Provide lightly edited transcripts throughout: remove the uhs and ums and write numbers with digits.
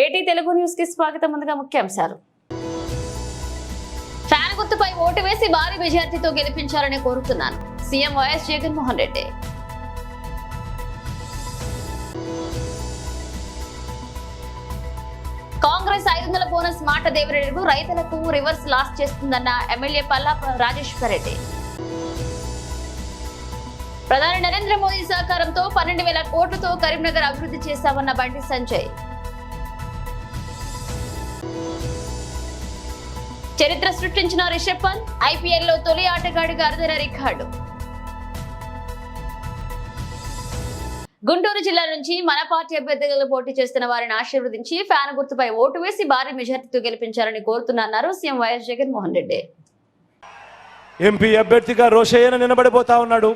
ఏటీ తెలుగు న్యూస్ కి స్వాగతం. ముందుగా ముఖ్యాంశాలు. ఫ్యాన్ గుర్తుపై ఓటు వేసి భారీ మెజార్టీతో గెలిపించాలని కోరుతున్నాను. CM YS Jaganmohan Reddy. Congress 500 bonus మాట దేవిరెడ్డికు రైతులకు రివర్స్ లాస్ చేస్తుందన్న ఎమ్మెల్యే పల్లా రాజేశ్వర్ రెడ్డి. ప్రధాని నరేంద్ర మోదీ సహకారంతో 12,000 కోట్లతో కరీంనగర్ అభివృద్ధి చేశామన్న బండి సంజయ్. చరిత్ర సృష్టించిన రిషబ్ పంత్ ఐపీఎల్లో తొలి ఆటగాడిగా అరుదైన రికార్డు. గుంటూరు జిల్లా నుంచి మన పార్టీ అభ్యర్థులు పోటీ చేస్తున్న వారిని ఆశీర్వదించి ఫ్యాన్ గుర్తుపై ఓటు వేసి భారీ మెజార్టీతో గెలిపించాలని కోరుతున్నారు CM YS Jaganmohan Reddy. MP అభ్యర్థిగా రోషయ్యను నిలబడిపోతా ఉన్నాడు.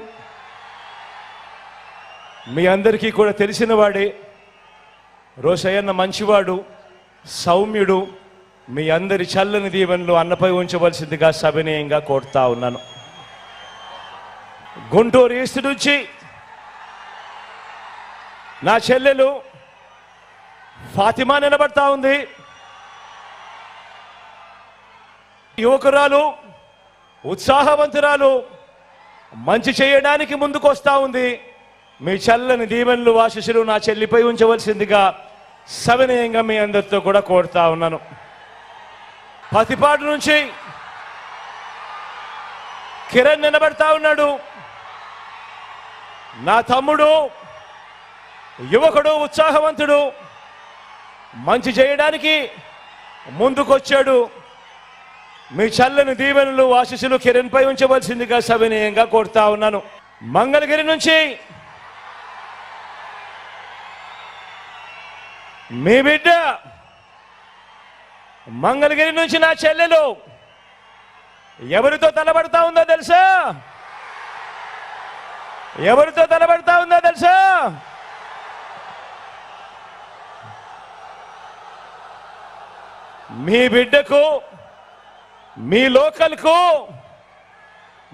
మీ అందరికీ కూడా తెలిసిన వాడే. రోషయ్యన్న మంచివాడు, సౌమ్యుడు. మీ అందరి చల్లని దీవెనలు అన్నపై ఉంచవలసిందిగా సవినయంగా కోరుతా ఉన్నాను. గుంటూరు ఈస్ట్ నుంచి నా చెల్లెలు ఫాతిమా నిలబడతా ఉంది. యువకురాలు, ఉత్సాహవంతురాలు, మంచి చేయడానికి ముందుకు వస్తా ఉంది. మీ చల్లని దీవెనలు ఆశీస్సులు నా చెల్లిపై ఉంచవలసిందిగా సవినయంగా మీ అందరితో కూడా కోరుతా ఉన్నాను. పతిపాడు నుంచి కిరణ్ నిలబడతా ఉన్నాడు. నా తమ్ముడు, యువకుడు, ఉత్సాహవంతుడు, మంచి చేయడానికి ముందుకొచ్చాడు. మీ చల్లని దీవెనలు ఆశీస్సులు కిరణ్ పై ఉంచవలసిందిగా సవినయంగా కోరుతా ఉన్నాను. మంగళగిరి నుంచి మీ బిడ్డ, మంగళగిరి నుంచి నా చెల్లెలు ఎవరితో తలబడతా ఉందో తెలుసా? ఎవరితో తలబడతా ఉందో తెలుసా? మీ బిడ్డకు, మీ లోకల్కు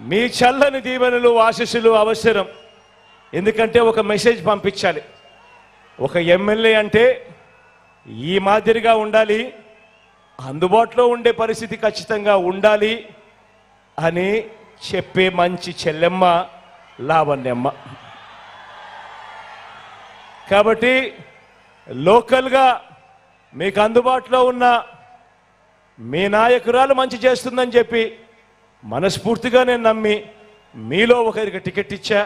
మీ చల్లని దీవెనలు ఆశీస్సులు అవసరం. ఎందుకంటే ఒక మెసేజ్ పంపించాలి. ఒక ఎమ్మెల్యే అంటే ఈ మాదిరిగా ఉండాలి, అందుబాటులో ఉండే పరిస్థితి ఖచ్చితంగా ఉండాలి అని చెప్పే మంచి చెల్లెమ్మ లావణ్యమ్మ. కాబట్టి లోకల్గా మీకు అందుబాటులో ఉన్న మీ నాయకురాలు మంచి చేస్తుందని చెప్పి మనస్ఫూర్తిగా నేను నమ్మి మీలో ఒకరికి టికెట్ ఇచ్చా.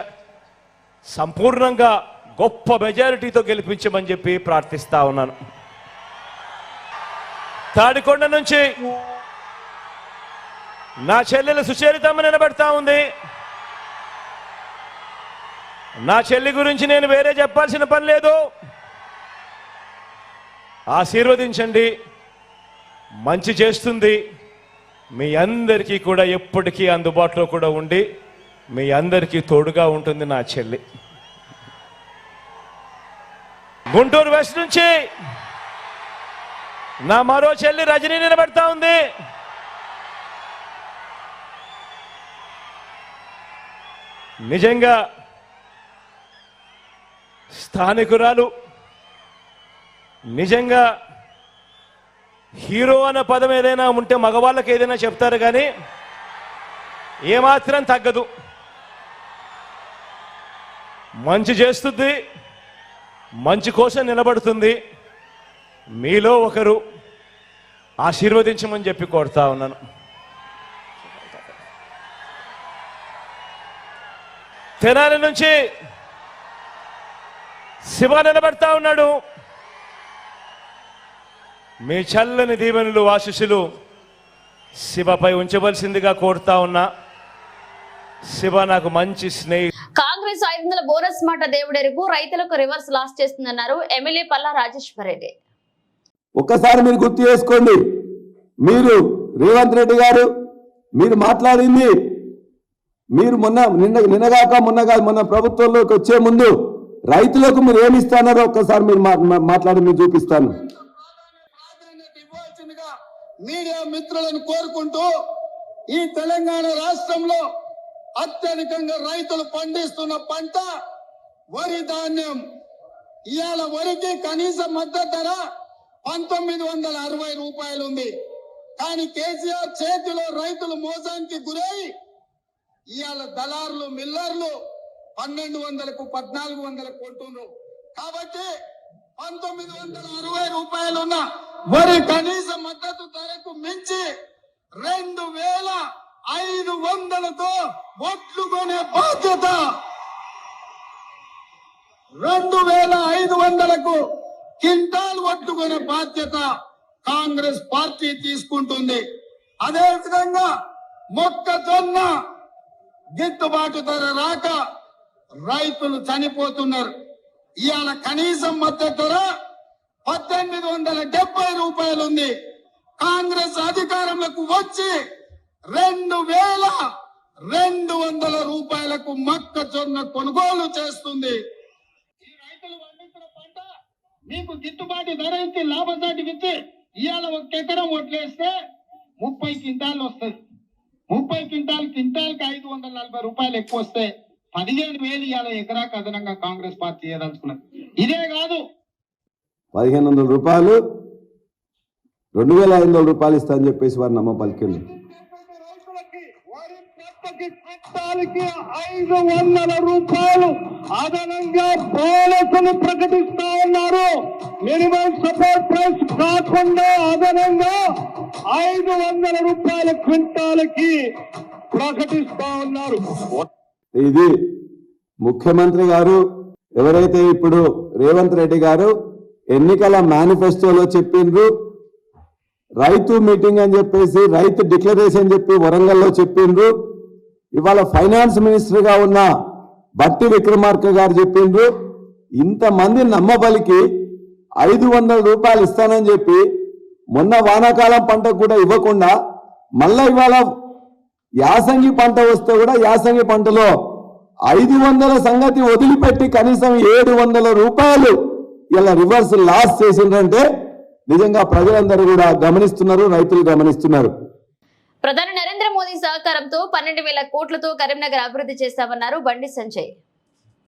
సంపూర్ణంగా గొప్ప మెజారిటీతో గెలిపించమని చెప్పి ప్రార్థిస్తా ఉన్నాను. తాడికొండ నుంచి నా చెల్లెలు సుచరితమ్మ నిలబడతా ఉంది. నా చెల్లి గురించి నేను వేరే చెప్పాల్సిన పని లేదు. ఆశీర్వదించండి, మంచి చేస్తుంది. మీ అందరికీ కూడా ఎప్పటికీ అందుబాటులో కూడా ఉండి మీ అందరికీ తోడుగా ఉంటుంది నా చెల్లి. గుంటూరు వెస్ట్ నుంచి నా మరో చెల్లి రజనీ నిలబడతా ఉంది. నిజంగా స్థానికురాలు, నిజంగా హీరో అన్న పదం ఏదైనా ఉంటే మగవాళ్ళకి ఏదైనా చెప్తారు కానీ ఏమాత్రం తగ్గదు. మంచి చేస్తుంది, మంచి కోసం నిలబడుతుంది. మీలో ఒకరు ఆశీర్వదించమని చెప్పి కోరుతా ఉన్నాను. తెనాలి నుంచి శివ నిలబడతా ఉన్నాడు. మీ చల్లని దీవెనలు ఆశీస్సులు శివపై ఉంచవలసిందిగా కోరుతా ఉన్నా. శివ నాకు మంచి స్నేహితుడు. కాంగ్రెస్ 500 బోనస్ మాట దేవుడెరుగు రైతులకు రివర్స్ లాస్ చేస్తుందన్నారు ఎమ్మెల్యే పల్లా రాజేశ్వర్ రెడ్డి. ఒక్కసారి మీరు గుర్తు చేసుకోండి. మీరు రేవంత్ రెడ్డి గారు మీరు మాట్లాడింది, మీరు నిన్నగాక మొన్న ప్రభుత్వంలోకి వచ్చే ముందు రైతులకు మీరు ఏమి ఇస్తారో ఒక్కసారి మీరు మాట్లాడి మీరు చూపిస్తాను. మీడియా మిత్రులను కోరుకుంటూ ఈ తెలంగాణ రాష్ట్రంలో అత్యధికంగా రైతులు పండిస్తున్న పంట వరి ధాన్యం. ఇవాళ వరికి కనీస మద్దతు ధర 1960 రూపాయలు ఉంది. కానీ కేసీఆర్ చేతిలో రైతులు మోసానికి గురై ఇవాళ దళారులు మిల్లర్లు 1200కు 1400 కొంటున్నారు. కాబట్టి 1960 రూపాయలు ఉన్న వరి కనీస మద్దతు ధరకు మించి 2500తో ఒట్లు కొనే బాధ్యత 2500కు క్వింటాల్ ఒట్లు కొనే బాధ్యత కాంగ్రెస్ పార్టీ తీసుకుంటుంది. అదే విధంగా మొక్కజొన్న గిట్టుబాటు ధర రాక రైతులు చనిపోతున్నారు. ఇవాళ కనీసం మద్దతు ధర 1870 రూపాయలు ఉంది. కాంగ్రెస్ అధికారంలోకి వచ్చి 2200 రూపాయలకు మొక్కజొన్న కొనుగోలు చేస్తుంది. ఈ రైతులు పండించిన పంట మీకు గిట్టుబాటు ధర ఇచ్చి లాభసాటికి ఇచ్చి ఇవాళ 1 ఎకరం వడ్లేస్తే 30 క్వింటాలు వస్తుంది. 30 క్వింటాల్కి 540 రూపాయలు ఎక్కువ వస్తే 15,000 ఇవాళ ఎకరాకు అదనంగా కాంగ్రెస్ పార్టీ చేయదలుచుకున్నది. ఇదే కాదు 1500 రూపాయలు 2500 రూపాయలు ఇస్తా అని చెప్పేసి వారు నమ్మ పలికింది. రైతులకి వరి పంటకి క్వింటాల్కి 500 రూపాయలు అదనంగా బోనస్ను ప్రకటిస్తా ఉన్నారు. మినిమం సపోర్ట్ ప్రైస్ కాకుండా అదనంగా 500 రూపాయల క్వింటాల్కి ప్రకటిస్తా ఉన్నారు. ఇది ముఖ్యమంత్రి గారు ఎవరైతే ఇప్పుడు రేవంత్ రెడ్డి గారు ఎన్నికల మేనిఫెస్టోలో చెప్పిండ్రు, రైతు మీటింగ్ అని చెప్పేసి రైతు డిక్లరేషన్ చెప్పి వరంగల్లో చెప్పిండ్రు. ఇవాళ ఫైనాన్స్ మినిస్టర్ గా ఉన్న బట్టి విక్రమార్క గారు చెప్పిండ్రు. ఇంతమంది నమ్మబలికి 500 రూపాయలు ఇస్తానని చెప్పి మొన్న వానాకాలం పంట కూడా ఇవ్వకుండా మళ్ళా ఇవాళ యాసంగి పంట వస్తే కూడా యాసంగి పంటలో 500 సంగతి వదిలిపెట్టి కనీసం 700 రూపాయలు ఇలా రివర్స్ లాస్ చేసిందంటే నిజంగా ప్రజలందరూ కూడా గమనిస్తున్నారు, రైతులు గమనిస్తున్నారు. ప్రధాని నరేంద్ర మోదీ సహకారంతో 12,000 కోట్లతో కరీంనగర్ అభివృద్ధి చేస్తామన్నారు బండి సంజయ్.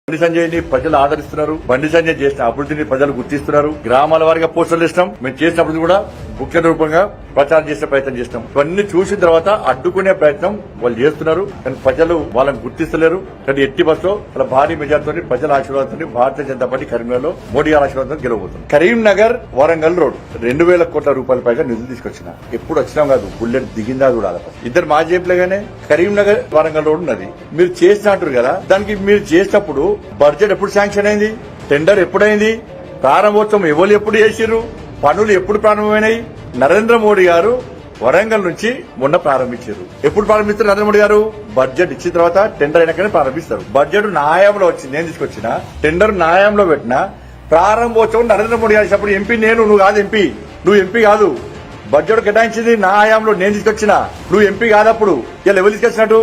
బండి సంజయ్ని ప్రజలు ఆదరిస్తున్నారు. బండి సంజయ్ చేసిన అభివృద్ధిని ప్రజలు గుర్తిస్తున్నారు. గ్రామాల వారిగా పోస్టర్లు ఇస్తాం. మేము చేసిన అభివృద్ధి కూడా బుక్లెట్ రూపంగా ప్రచారం చేసే ప్రయత్నం చేస్తాం. ఇవన్నీ చూసిన తర్వాత అడ్డుకునే ప్రయత్నం వాళ్ళు చేస్తున్నారు. కానీ ప్రజలు వాళ్ళని గుర్తిస్తలేరు. కానీ ఎట్టి బస్సులో చాలా భారీ మెజార్టీతో ప్రజల ఆశీర్వాదంతో భారతీయ జనతా పార్టీ కరీంనగర్లో మోడీ గారి ఆశీర్వాదంతో గెలవబోతుంది. కరీంనగర్ వరంగల్ రోడ్ 2,000 కోట్ల రూపాయల పైగా నిధులు తీసుకొచ్చిన. ఎప్పుడు వచ్చినాం కాదు, బుల్లెట్ దిగిందా చూడాలి. ఇద్దరు మా జేబులేగానే కరీంనగర్ వరంగల్ రోడ్ ఉన్నది. మీరు చేసిన అంటారు కదా, దానికి మీరు చేసినప్పుడు బడ్జెట్ ఎప్పుడు శాంక్షన్ అయింది, టెండర్ ఎప్పుడైంది, ప్రారంభోత్సవం ఎవరు ఎప్పుడు చేసిర్రు, పనులు ఎప్పుడు ప్రారంభమైనాయి. నరేంద్ర మోడీ గారు వరంగల్ నుంచి మొన్న ప్రారంభించారు. ఎప్పుడు ప్రారంభిస్తారు నరేంద్ర మోడీ గారు? బడ్జెట్ ఇచ్చిన తర్వాత టెండర్ అయినాకనే ప్రారంభిస్తారు. బడ్జెట్ న్యాయంలో వచ్చింది, నేను తీసుకొచ్చిన టెండర్ న్యాయంలో పెట్టిన ప్రారంభోత్సవం నరేంద్ర మోడీ గారు ఇచ్చినప్పుడు ఎంపీ నేను, నువ్వు కాదు ఎంపీ, నువ్వు ఎంపీ కాదు. బడ్జెట్ కేటాయించింది నా హయాంలో, నేను తీసుకొచ్చిన, నువ్వు ఎంపీ కాదప్పుడు. ఇలా ఎవరు తీసుకొచ్చినట్టు?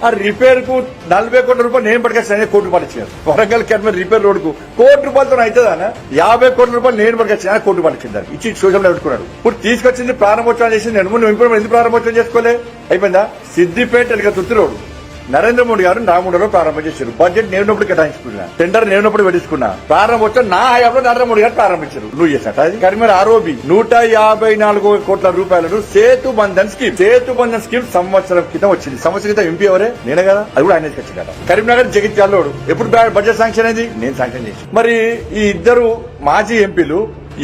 ఆ రిపేర్ కు 40 కోట్ల రూపాయలు నేను పట్టుకొచ్చిన, 1 కోటి రూపాయలు ఇచ్చాను. వరంగల్ క్యాట్ రిపేర్ రోడ్ కు 1 కోటి రూపాయలతో అవుతుందా? 50 కోట్ల రూపాయలు నేను పట్టుకొచ్చిన, 1 కోటి రూపాయలు ఇచ్చింది. ఇచ్చి సోషల్ పెట్టుకున్నాడు. ఇప్పుడు తీసుకొచ్చింది ప్రారంభోత్సవం చేసింది. నేను ఎందుకు ప్రారంభోత్సవం చేసుకోలే? అయిపోయిందా? సిద్దిపేట తుర్తి రోడ్ నరేంద్ర మోడీ గారు రాముడలో ప్రారంభం చేశారు. బడ్జెట్ నేనున్నప్పుడు కేటాయించుకున్నా, టెండర్ నేనున్నప్పుడు పెట్టించుకున్నా. ప్రారంభోత్సవం నా హయాంలో నరేంద్ర మోడీ గారు ప్రారంభించారు. నువ్వు చేసినట్టు అది కరీంనగర్ ఆర్ఓబి 154 కోట్ల రూపాయలను సేతు బంధన్ స్కీమ్ సంవత్సరం క్రితం వచ్చింది. సంవత్సరం క్రితం ఎంపీ ఎవరే? నేనే కదా. అది కూడా ఆయన వచ్చింది కదా. కరీంనగర్ జగిత్యాల ఎప్పుడు బడ్జెట్ శాంక్షన్ అయింది? నేను శాంక్షన్ చేసి. మరి ఈ ఇద్దరు మాజీ ఎంపీలు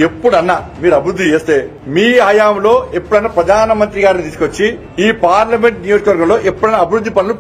ఎప్పుడన్నా మీరు అభివృద్ధి చేస్తే మీ హయాంలో ఎప్పుడన్నా ప్రధానమంత్రి గారిని తీసుకొచ్చి ఈ పార్లమెంట్ నియోజకవర్గంలో ఎప్పుడైనా అభివృద్ధి పనులు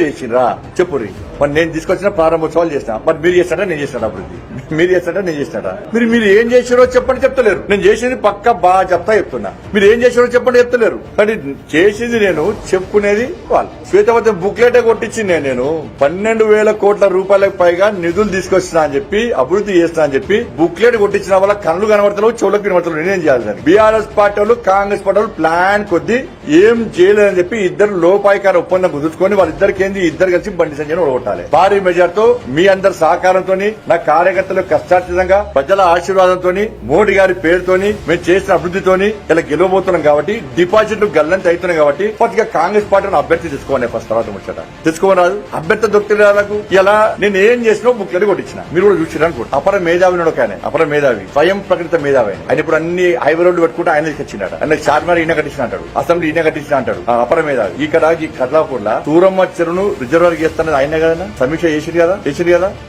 చేసిరా చెప్పుర్రి. మరి నేను తీసుకొచ్చిన ప్రారంభోత్సవాలు చేసిన, మరి మీరు చేస్తాడా నేను చేస్తాడా అభివృద్ధి? మీరు చేస్తాడా నేను చేస్తాడా? మీరు ఏం చేసారో చెప్పండి చెప్తలేరు. నేను చేసింది పక్క బాగా చెప్తున్నా. మీరు ఏం చేసారో చెప్పండి చెప్తలేరు. కానీ చేసింది నేను, చెప్పుకునేది వాళ్ళు. శ్వేతవతి బుక్లెట్ కొట్టించింది నేను 12,000 కోట్ల రూపాయలకు పైగా నిధులు తీసుకొచ్చినా అని చెప్పి, అభివృద్ధి చేస్తున్నా అని చెప్పి బుక్లెట్ కొట్టించిన వాళ్ళ కళ్ళు కనబడతలేవు, చెవులకు వినబడతలేవు. నేనేం చేయాలి? బీఆర్ఎస్ పార్టీ వాళ్ళు కాంగ్రెస్ పార్టీ వాళ్ళు ప్లాన్ కొద్ది ఏం చేయలేదని చెప్పి ఇద్దరు లోపాయికార ఒప్పందం కుదుర్చుకొని వాళ్ళిద్దరికి ఏంది, ఇద్దరు కలిసి బండి సంజయ్ ఓడగొట్టాలి. పెట్టాలి. భారీ మెజార్టీతో మీ అందరి సహకారంతో, నా కార్యకర్తల కష్టార్జితంగా, ప్రజల ఆశీర్వాదంతో, మోడీ గారి పేరుతోని మేము చేసిన అభివృద్ధితోని ఇలా గెలవబోతున్నాం. కాబట్టి డిపాజిట్లు గల్లంత అవుతున్నాయి. కాబట్టి కొద్దిగా కాంగ్రెస్ పార్టీని అభ్యర్థి తెచ్చుకోవాలి. ఫస్ట్ తర్వాత ముచ్చట తెచ్చుకోరాదు. అభ్యర్థి దొరికితే ఇలా నేను ఏం చేసినా ముఖ్యంగా కొట్టించిన మీరు కూడా చూసిరా అనుకోండి. అపర మేధావి ఆయన, అపర మేధావి, స్వయం ప్రకటిత మేధావి. ఆయన ఇప్పుడు అన్ని హైవే రోడ్లు పెట్టుకుంటే ఆయన తెచ్చినాడు. ఆయన చార్మినార్ ఈయన కట్టించిన అంటాడు, అసెంబ్లీ ఈయన కట్టించిన అంటాడు. అపర మేధావి. ఇక్కడ ఈ కట్లాపూర్లో సూరమ్మ చెరువును రిజర్వర్ చేస్తున్నది ఆయనే కదా, సమీక్ష చేసిరు కదా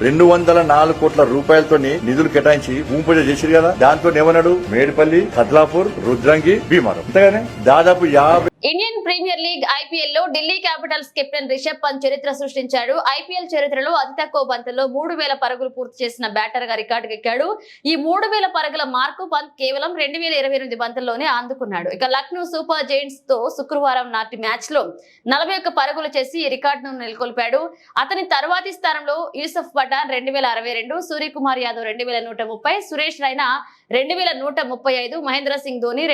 204 కోట్ల రూపాయలతో నిధులు కేటాయించి భూమి పూజ చేసిరు కదా. దాంతో ఏమన్నాడు, మేడిపల్లి, కట్లాపూర్, రుద్రంగి, భీమారం, అంతేగానే దాదాపు 50. ఇండియన్ ప్రీమియర్ లీగ్ ఐపీఎల్ లో ఢిల్లీ క్యాపిటల్స్ కెప్టెన్ రిషబ్ పంత్ చరిత్ర సృష్టించాడు. ఐపీఎల్ చరిత్రలో అతి తక్కువ బంతుల్లో 3000 పరుగులు పూర్తి చేసిన బ్యాటర్ గా రికార్డుకెక్కాడు. ఈ 3000 పరుగుల మార్కు పంత్ కేవలం 2028 బంతుల్లోనే అందుకున్నాడు. ఇక లక్నో సూపర్ జైంట్స్ తో శుక్రవారం నాటి మ్యాచ్ లో 41 పరుగులు చేసి ఈ రికార్డును నెలకొల్పాడు. అతని తర్వాతి స్థానంలో యూసఫ్ పఠాన్ 2062, సూర్యకుమార్ యాదవ్ 2130, సురేష్ రైనా 2135, మహేంద్ర సింగ్ ధోని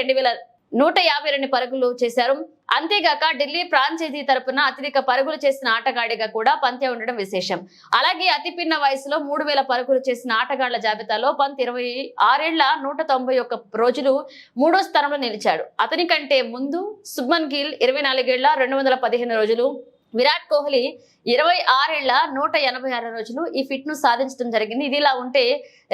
2152 పరుగులు చేశారు. అంతేగాక ఢిల్లీ ఫ్రాంచైజీ తరపున అత్యధిక పరుగులు చేసిన ఆటగాడిగా కూడా పంతే ఉండడం విశేషం. అలాగే అతి పిన్న వయసులో 3000 పరుగులు చేసిన ఆటగాళ్ల జాబితాలో పంత్ 26 ఏళ్ల 191 రోజులు 3వ స్థానంలో నిలిచాడు. అతని కంటే ముందు శుభ్మన్ గిల్ 24 ఏళ్ల 215 రోజులు, విరాట్ కోహ్లీ 26 ఏళ్ల 186 రోజులు ఈ ఫిట్ ను సాధించడం జరిగింది. ఇదిలా ఉంటే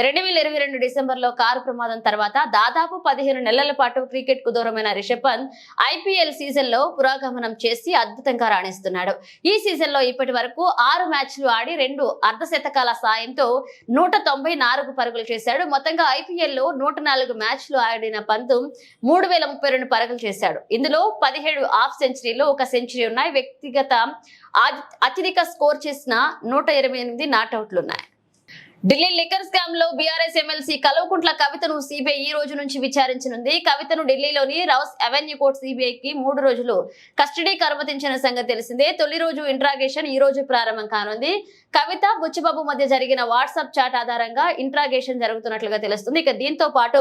2022 డిసెంబర్లో కారు ప్రమాదం తర్వాత దాదాపు 15 నెలల పాటు క్రికెట్ కు దూరమైన రిషబ్ పంత్ ఐపీఎల్ సీజన్ లో పురోగమనం చేసి అద్భుతంగా రాణిస్తున్నాడు. ఈ సీజన్ లో ఇప్పటి వరకు 6 మ్యాచ్లు ఆడి 2 అర్ధశతకాల సాయంతో 194 పరుగులు చేశాడు. మొత్తంగా ఐపీఎల్ లో 104 మ్యాచ్లు ఆడిన పంత్ 3032 పరుగులు చేశాడు. ఇందులో 17 హాఫ్ సెంచరీలు, 1 సెంచరీ ఉన్నాయి. వ్యక్తిగత అత్యధిక స్కోర్ చేసిన 128 నాట్అవుట్లున్నాయి. ఢిల్లీ లిక్కర్ స్కామ్ లో బీఆర్ఎస్ ఎమ్మెల్సీ కల్వకుంట్ల కవితను సిబిఐ ఈ రోజు నుంచి విచారించనుంది. కవితను ఢిల్లీలోని రౌస్ అవెన్యూ కోర్టు సిబిఐకి 3 రోజులు కస్టడీకి అనుమతించిన సంగతి తెలిసిందే. తొలి రోజు ఇంట్రాగేషన్ ఈ రోజు ప్రారంభం కానుంది. కవిత, బుచ్చిబాబు మధ్య జరిగిన వాట్సాప్ చాట్ ఆధారంగా ఇంట్రాగేషన్ జరుగుతున్నట్లుగా తెలుస్తుంది. ఇక దీంతో పాటు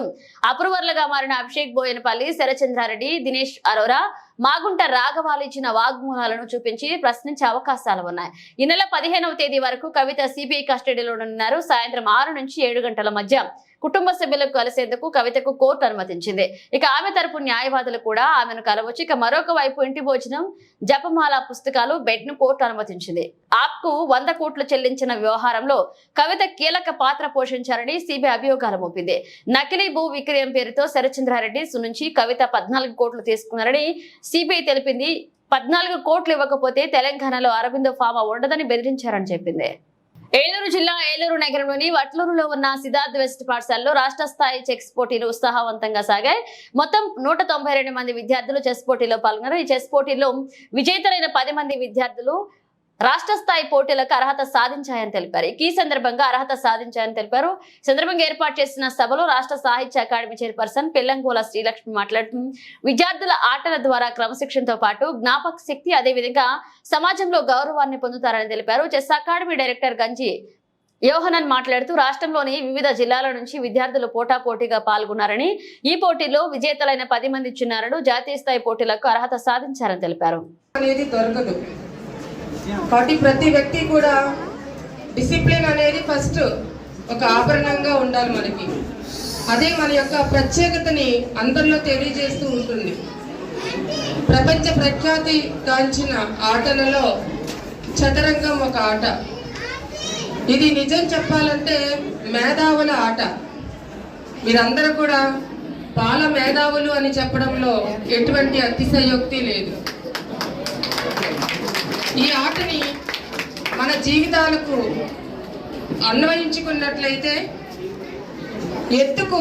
అప్రూవర్లుగా మారిన అభిషేక్ బోయనపల్లి, శరచంద్రారెడ్డి, దినేష్ అరోరా, మాగుంట రాఘవాలు ఇచ్చిన వాగ్మూలాలను చూపించి ప్రశ్నించే అవకాశాలు ఉన్నాయి. ఈ నెల 15వ తేదీ వరకు కవిత సిబిఐ కస్టడీలో ఉన్నారు. సాయంత్రం 6 నుంచి 7 గంటల మధ్య కుటుంబ సభ్యులకు కలిసేందుకు కవితకు కోర్టు అనుమతించింది. ఇక ఆమె తరపు న్యాయవాదులు కూడా ఆమెను కలవచ్చు. ఇక మరొక వైపు ఇంటి భోజనం, జపమాల, పుస్తకాలు, బెడ్ ను కోర్టు అనుమతించింది. ఆప్కు 100 కోట్లు చెల్లించిన వ్యవహారంలో కవిత కీలక పాత్ర పోషించారని సిబిఐ అభియోగాలు మోపింది. నకిలీ భూ విక్రయం పేరుతో శరచంద్రారెడ్డి నుంచి కవిత 14 కోట్లు తీసుకున్నారని సిబిఐ తెలిపింది. 14 కోట్లు ఇవ్వకపోతే తెలంగాణలో అరవిందో ఫామా ఉండదని బెదిరించారని చెప్పింది. ఏలూరు జిల్లా ఏలూరు నగరంలోని వట్లూరులో ఉన్న సిద్ధార్థ్ వెస్ట్ పాఠశాలలో రాష్ట్ర స్థాయి చెస్ పోటీలు ఉత్సాహవంతంగా సాగాయి. మొత్తం 192 మంది విద్యార్థులు చెస్ పోటీలో పాల్గొన్నారు. ఈ చెస్ పోటీలో విజేతలైన 10 మంది విద్యార్థులు రాష్ట్ర స్థాయి పోటీలకు అర్హత సాధించాయని తెలిపారు. ఈ సందర్భంగా సందర్భంగా ఏర్పాటు చేసిన సభలో రాష్ట్ర సాహిత్య అకాడమీ చైర్పర్సన్ పెల్లంగోల శ్రీలక్ష్మి మాట్లాడుతూ విద్యార్థుల ఆటల ద్వారా క్రమశిక్షణతో పాటు జ్ఞాపక శక్తి, అదేవిధంగా సమాజంలో గౌరవాన్ని పొందుతారని తెలిపారు. చెస్ అకాడమీ డైరెక్టర్ గంజి యోహనన్ మాట్లాడుతూ రాష్ట్రంలోని వివిధ జిల్లాల నుంచి విద్యార్థులు పోటాపోటీగా పాల్గొన్నారని, ఈ పోటీలో విజేతలైన 10 మంది చిన్నారులు జాతీయ స్థాయి పోటీలకు అర్హత సాధించారని తెలిపారు. కాబట్టి ప్రతి వ్యక్తి కూడా డిసిప్లిన్ అనేది ఫస్ట్ ఒక ఆభరణంగా ఉండాలి మనకి. అదే మన యొక్క ప్రత్యేకతని అందరిలో తెలియజేస్తూ ఉంటుంది. ప్రపంచ ప్రఖ్యాతి గాంచిన ఆటలలో చదరంగం ఒక ఆట. ఇది నిజం చెప్పాలంటే మేధావుల ఆట. మీరందరూ కూడా బాల మేధావులు అని చెప్పడంలో ఎటువంటి అతిశయోక్తి లేదు. ఈ ఆటని మన జీవితాలకు అన్వయించుకున్నట్లయితే ఎత్తుకు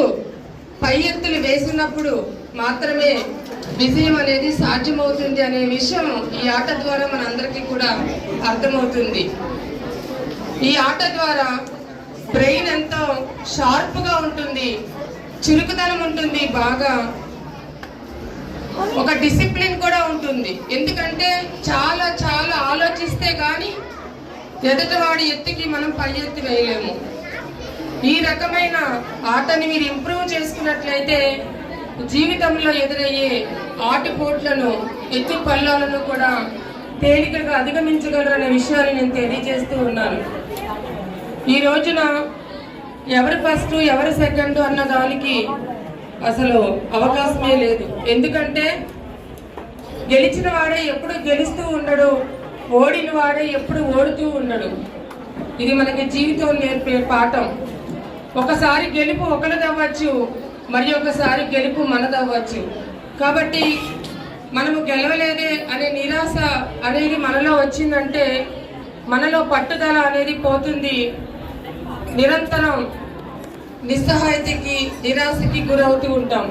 పై ఎత్తులు వేసినప్పుడు మాత్రమే విజయం అనేది సాధ్యమవుతుంది అనే విషయం ఈ ఆట ద్వారా మనందరికీ కూడా అర్థమవుతుంది. ఈ ఆట ద్వారా బ్రెయిన్ ఎంతో షార్ప్గా ఉంటుంది, చురుకుదనం ఉంటుంది, బాగా ఒక డిసిప్లిన్ కూడా ఉంటుంది. ఎందుకంటే చాలా చాలా ఆలోచిస్తే కానీ ఎదుటివాడి ఎత్తుకి మనం పై ఎత్తి వేయలేము. ఈ రకమైన ఆటని మీరు ఇంప్రూవ్ చేసుకున్నట్లయితే జీవితంలో ఎదురయ్యే ఆటుపోట్లను, ఎత్తు పల్లాలను కూడా తేలికగా అధిగమించగలరనే విషయాన్ని నేను తెలియజేస్తూ ఉన్నాను. ఈ రోజున ఎవరు ఫస్ట్ ఎవరు సెకండ్ అన్న దానికి అసలు అవకాశమే లేదు. ఎందుకంటే గెలిచిన వాడే ఎప్పుడు గెలుస్తూ ఉండడు, ఓడిన వాడే ఎప్పుడు ఓడుతూ ఉండడు. ఇది మనకి జీవితం నేర్పే పాఠం. ఒకసారి గెలుపు ఒకరిదవ్వచ్చు, మరి ఒకసారి గెలుపు మనదవ్వచ్చు. కాబట్టి మనము గెలవలేదే అనే నిరాశ అనేది మనలో వచ్చిందంటే మనలో పట్టుదల అనేది పోతుంది. నిరంతరం నిస్సహాయతకి నిరాశకి గురవుతూ ఉంటాం.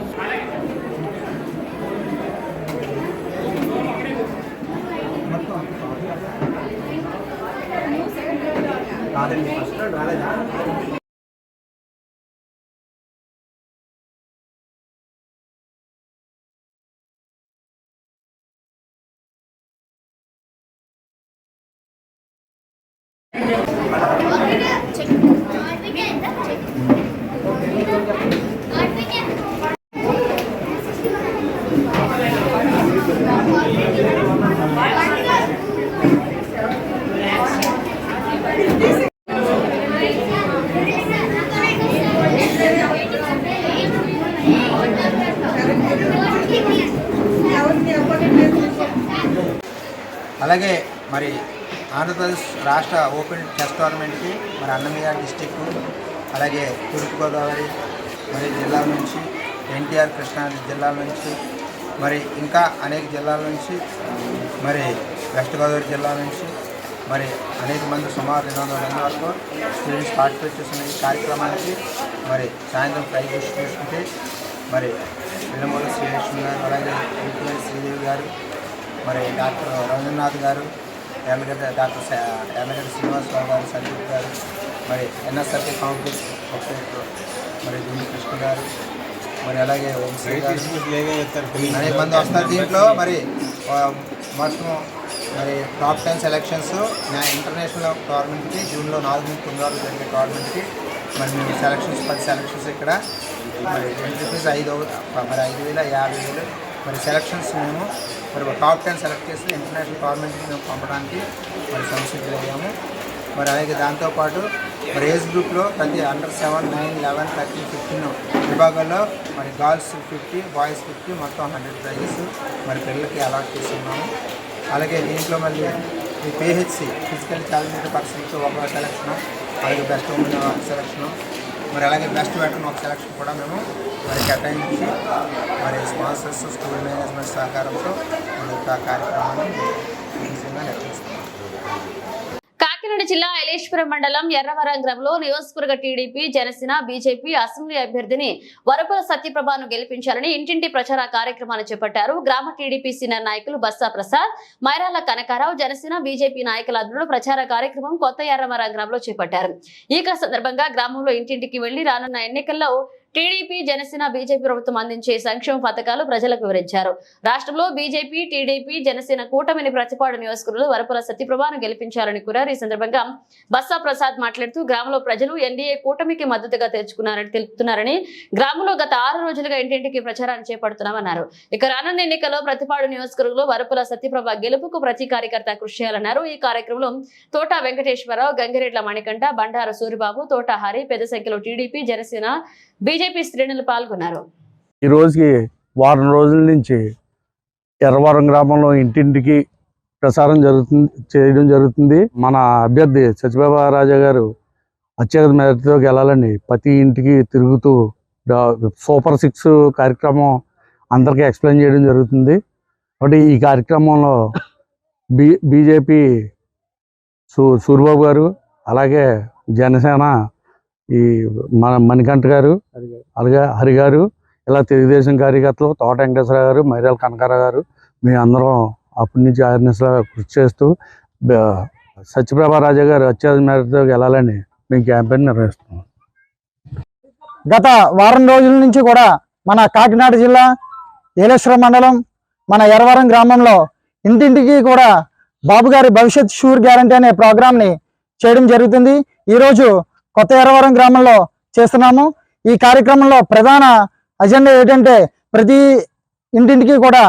అలాగే మరి ఆంధ్రప్రదేశ్ రాష్ట్ర ఓపెన్ చెస్ టోర్నమెంట్కి మరి అన్నమయ్య డిస్టిక్, అలాగే తూర్పుగోదావరి మరి జిల్లాల నుంచి, ఎన్టీఆర్ కృష్ణా జిల్లాల నుంచి, మరి ఇంకా అనేక జిల్లాల నుంచి, మరి వెస్ట్ గోదావరి జిల్లా నుంచి మరి అనేక మంది సుమారు 200 మంది వరకు స్టూడెంట్స్ పార్టిసిపేట్ చేస్తున్న ఈ కార్యక్రమానికి మరి సాయంత్రం ప్రైజ్ డిస్ట్రిబ్యూషన్కి మరి వెల్లమూల శ్రీలక్ష్మి గారు, అలాగే శ్రీదేవి గారు, మరి డాక్టర్ రవీంద్రనాథ్ గారు, డాక్టర్ యార్లగడ్డ శ్రీనివాసరావు గారు, సందీప్ గారు, మరి ఎన్ఎస్ఆర్టీ కాంగ్రెస్ ప్రొఫెసర్ మరి దుండి కృష్ణ గారు, మరి అలాగే వంశీ గారు, అనేక మంది వస్తారు. దీంట్లో మరి మొత్తం మరి టాప్ 10 సెలక్షన్స్ ఇంటర్నేషనల్ టోర్నమెంట్కి జూన్లో 4 నుంచి 9 వరకు జరిగే టోర్నమెంట్కి మరి మేము సెలక్షన్స్ 10 సెలక్షన్స్ ఇక్కడ మరి ఎంట్రీ ఫీజు 5,000 50,000 మరి సెలక్షన్స్ మేము మరి టాప్ 10 సెలెక్ట్ చేసి ఇంటర్నేషనల్ టోర్నమెంట్కి మేము పంపడానికి మరి సంసిద్ధులయ్యాము. మరి అలాగే దాంతోపాటు మరి ఏజ్ గ్రూప్లో ప్రతి అండర్ 7, 9, 11, 13, 15 విభాగాల్లో మరి గర్ల్స్ 50, బాయ్స్ 50 మొత్తం 100 ప్రైజెస్ మరి పిల్లలకి అలాట్ చేస్తున్నాము. అలాగే దీంట్లో మళ్ళీ ఈ పిహెచ్సి ఫిజికల్ ఛాలెంజ్డ్ పర్సన్కి ఒక సెలక్షను, అలాగే బెస్ట్ ఉమెన్ ఒక సెలక్షను, మరి అలాగే బెస్ట్ వెటరన్ ఒక సెలక్షన్ కూడా మేము మరి కేటాయించి మరి స్పాన్సర్స్, స్కూల్ మేనేజ్మెంట్ సహకారంతో ఈ యొక్క కార్యక్రమాన్ని విజయంగా నిర్వహిస్తున్నాం. కాకినాడ జిల్లా ఐలేశ్వరం మండలం ఎర్రవరం గ్రామంలో నియోజకవర్గ టీడీపీ, జనసేన, బీజేపీ అసెంబ్లీ అభ్యర్థిని వరపుల సత్యప్రభను గెలిపించాలని ఇంటింటి ప్రచార కార్యక్రమాన్ని చేపట్టారు. గ్రామ టీడీపీ సీనియర్ నాయకులు బస్సా ప్రసాద్, మైరాల కనకారావు, జనసేన, బీజేపీ నాయకులందరూ ప్రచార కార్యక్రమం కొత్త ఎర్రవరం గ్రామంలో చేపట్టారు. ఈ సందర్భంగా గ్రామంలో ఇంటింటికి వెళ్లి రానున్న ఎన్నికల్లో టీడీపీ, జనసేన, బీజేపీ ప్రభుత్వం అందించే సంక్షేమ పథకాలు ప్రజలకు వివరించారు. రాష్ట్రంలో బీజేపీ, టీడీపీ, జనసేన కూటమిని ప్రతిపాడు నియోజకవర్గంలో వరపుల సత్యప్రభను గెలిపించాలని కోరారు. ఈ సందర్భంగా బస్సా ప్రసాద్ మాట్లాడుతూ గ్రామంలో ప్రజలు ఎన్డీఏ కూటమికి మద్దతుగా తెలుపుతున్నారని, గ్రామంలో గత 6 రోజులుగా ఇంటింటికి ప్రచారాన్ని చేపడుతున్నామన్నారు. ఇక రానున్న ఎన్నికల్లో ప్రతిపాడు నియోజకవర్గంలో వరపుల సత్యప్రభ గెలుపుకు ప్రతి కార్యకర్త కృషి చేయాలన్నారు. ఈ కార్యక్రమంలో తోట వెంకటేశ్వరరావు, గంగిరెడ్ల మణికంఠ, బండారు సూరిబాబు, తోట హరి, పెద్ద సంఖ్యలో టీడీపీ, జనసేన, బీజేపీ శ్రేణులు పాల్గొన్నారు. ఈ రోజుకి వారం రోజుల నుంచి ఎర్రవరం గ్రామంలో ఇంటింటికి ప్రసారం చేయడం జరుగుతుంది. మన అభ్యర్థి సత్యబాబు రాజా గారు అత్యధిక మెజార్టీతో గెలాలని ప్రతి ఇంటికి తిరుగుతూ సూపర్ 6 కార్యక్రమం అందరికీ ఎక్స్ప్లెయిన్ చేయడం జరుగుతుంది. కాబట్టి ఈ కార్యక్రమంలో బీజేపీ సూరిబాబు గారు, అలాగే జనసేన ఈ మన మణికంఠ గారు, అలాగే హరి గారు, ఇలా తెలుగుదేశం కార్యకర్తలు తోట వెంకటేశ్వర గారు, మైరాల కనకారావు గారు, మీ అందరం అప్పటి నుంచి అవేర్నెస్లో కృషి చేస్తూ సత్యప్రభ రాజా గారు అత్యధిక మేరతో వెళ్ళాలని మేము క్యాంపెయిన్ నిర్వహిస్తున్నాం. గత వారం రోజుల నుంచి కూడా మన కాకినాడ జిల్లా ఏలేశ్వరం మండలం మన ఎర్రవరం గ్రామంలో ఇంటింటికి కూడా బాబు గారి భవిష్యత్ షూర్ గ్యారంటీ అనే ప్రోగ్రామ్ని చేయడం జరుగుతుంది. ఈరోజు కొత్త ఎర్రవరం గ్రామంలో చేస్తున్నాము. ఈ కార్యక్రమంలో ప్రధాన అజెండా ఏంటంటే ప్రతి ఇంటింటికి కూడా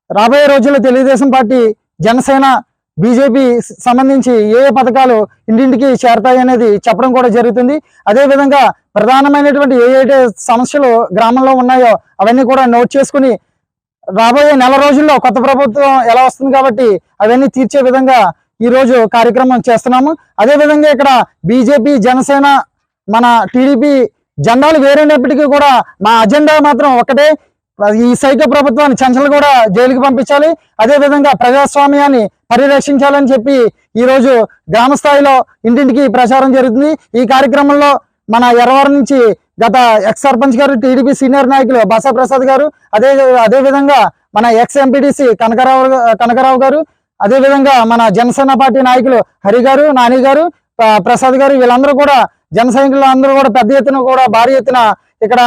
రాబోయే రోజుల్లో తెలుగుదేశం పార్టీ, జనసేన బీజేపీ సంబంధించి ఏ పథకాలు ఇంటింటికి చేరతాయి అనేది చెప్పడం కూడా జరుగుతుంది. అదేవిధంగా ప్రధానమైనటువంటి ఏ సమస్యలు గ్రామంలో ఉన్నాయో అవన్నీ కూడా నోట్ చేసుకుని రాబోయే నెల రోజుల్లో కొత్త ప్రభుత్వం ఎలా వస్తుంది కాబట్టి అవన్నీ తీర్చే విధంగా ఈ రోజు కార్యక్రమం చేస్తున్నాము. అదేవిధంగా ఇక్కడ బీజేపీ, జనసేన, మన టీడీపీ జెండాలు వేరైనప్పటికీ కూడా మా అజెండా మాత్రం ఒకటే, ఈ సైకో ప్రభుత్వాన్ని చంచలు కూడా జైలుకి పంపించాలి. అదేవిధంగా ప్రజాస్వామ్యాన్ని పరిరక్షించాలని చెప్పి ఈ రోజు గ్రామ స్థాయిలో ఇంటింటికి ప్రచారం జరుగుతుంది. ఈ కార్యక్రమంలో మన ఎర్రవరం నుంచి గత ఎక్స్ సర్పంచ్ గారు, టీడీపీ సీనియర్ నాయకులు బసా ప్రసాద్ గారు, అదేవిధంగా మన ఎక్స్ ఎంపీటీసీ కనకరావు గారు, అదేవిధంగా మన జనసేన పార్టీ నాయకులు హరి గారు, నాని గారు, ప్రసాద్ గారు, వీళ్ళందరూ కూడా జన సైనికులు అందరూ కూడా పెద్ద ఎత్తున కూడా భారీ ఎత్తున ఇక్కడ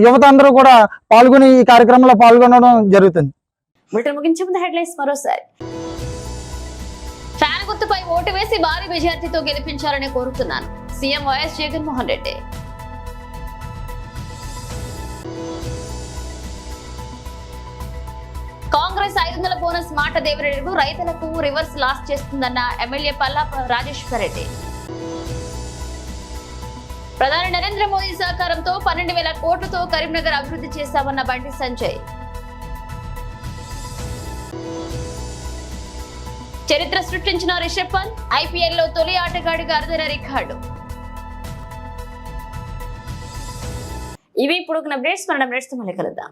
యువత అందరూ కూడా పాల్గొని ఈ కార్యక్రమంలో పాల్గొనడం జరుగుతుంది. ముగించే ముందు హెడ్లైన్స్ మరోసారి. ఫ్యాన్ గుర్తుపై ఓటు వేసి భారీ మెజార్టీతో గెలిపించాలని కోరుతున్నాను, CM YS Jaganmohan Reddy. Congress 500 bonus మాట దేవిరెడ్డికు రైతులకు రివర్స్ లాస్ చేస్తుందన్న ఎమ్మెల్యే పల్లా రాజేశ్వర్ రెడ్డి. ప్రధాని నరేంద్ర మోదీ సహకారంతో 12,000 కోట్లతో కరీంనగర్ అభివృద్ధి చేశామన్న బండి సంజయ్. చరిత్ర సృష్టించిన రిషబ్ పంత్ ఐపీఎల్లో తొలి ఆటగాడిగా అరుదైన రికార్డు. ఇవి ఇప్పుడు అప్డేట్స్. మనం నెక్స్ట్ మళ్ళీ కలుద్దాం.